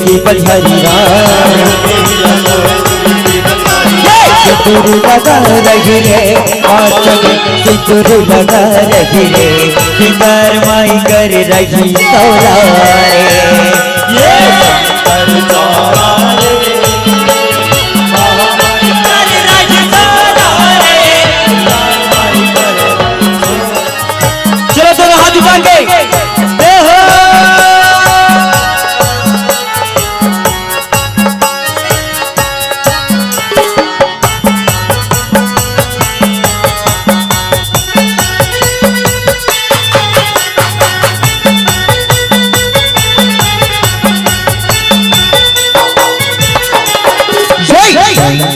की बलिहारी सिंदूर लगा रही रे हाथ में सिंदूर लगा रही रे श्रृंगार माई कर रही सौरा चलो दोनों हाथ उठा के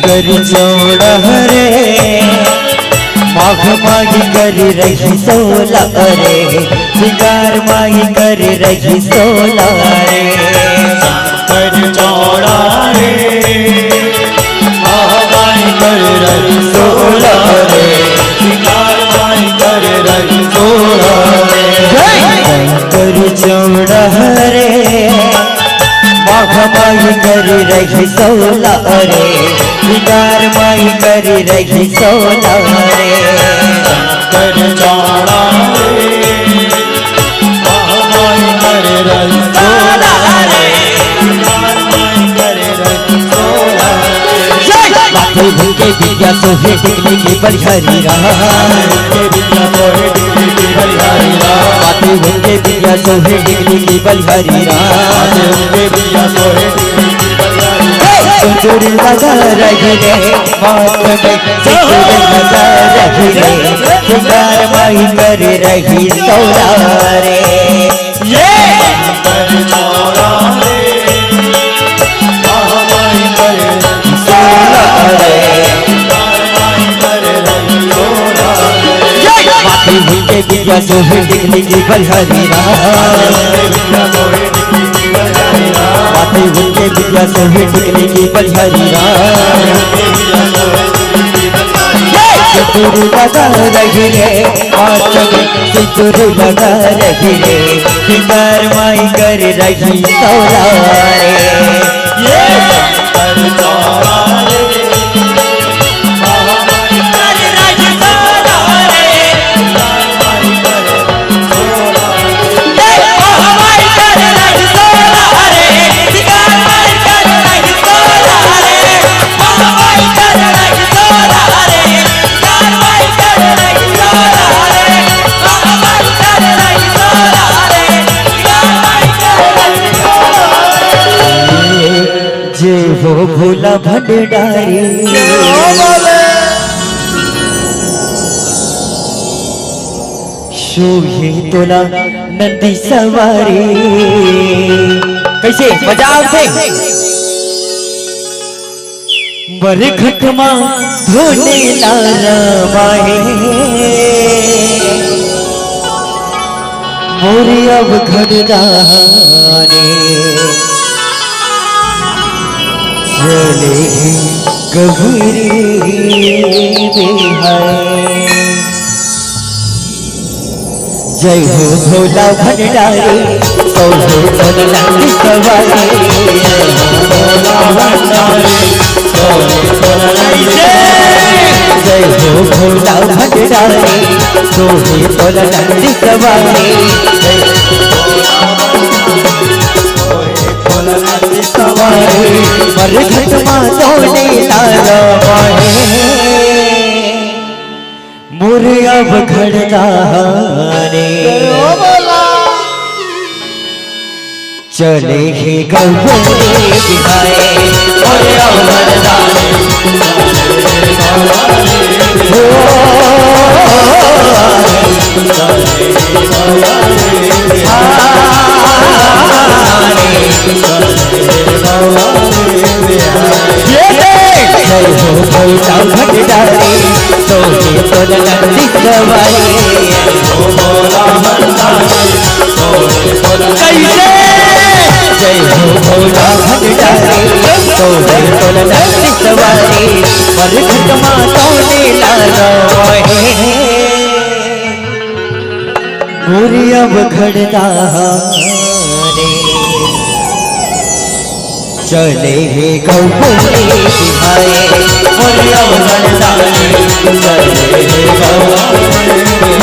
कर जोड़ा रे माघ माही कर रही सोला रे श्रृंगार माही कर रही सोला रे कर जोड़ा रे माघ माही कर रही सोला रे श्रृंगार माही कर रही सोला रे कर जोड़ा रे माघ माही कर रही सोला रे श्रृंगार माही कर रही सोला रे कर जोड़ा रे माघ माही कर रही सोला रे श्रृंगार माही कर रही सोला रे माथे भूखे बिटिया सोहे टिकली की बलिहारी के बिना सोहे टिकली की बलिहारी माथे भूखे बिटिया सोहे टिकली की बलिहारी के बिना सोहे टिकली की बलिहारी सिंदूर लगा रही रे माथ में सिंदूर लगा रही रे श्रृंगार माही कर रही सौरा रे कर जोड़ा रे माघ माही कर रही सोला रे श्रृंगार माही कर रही सोला रे माथे भूखे बिटिया सोहे टिकली की बलिहारी के बिना सोहे टिकली की बलिहारी माथे भूखे बिटिया सोहे टिकली की बलिहारी के बिना सोहे टिकली की बलिहारी सिंदूर लगा रही रे हाथ में सिंदूर लगा रही रे श्रृंगार माई कर रही सौरा रे कर जोड़ा रे माघ माही कर रही सोला रे श्रृंगार माही कर रही सोला जे वो भोला भंडारी शोभे तोला नंदी सवारी कैसे बजाओ थे बर खटमा धोने लारा माहे मोरी अब घड़दाने चले गभीरी बिहार जय हो भोला भंडारी कहो भोला सवारी भोला भंडारी जय हो भोला भंडारी सोहे भोला सवारी सवारी पर घटमा तोड़े तारा माहे मोर अब घड़दाने चले हे गौरे बिहाए मोर अब घड़दाने जय हो भोला भंडारी सोहे तोला सवारी भोला भंडारी जय हो भोला भंडारी सोहे तोला सवारी पर घटमा तोड़े लारा मोर अब घड़दाने चले हे गौरी बिहारे मरियम मर्दानी चले हे गौरी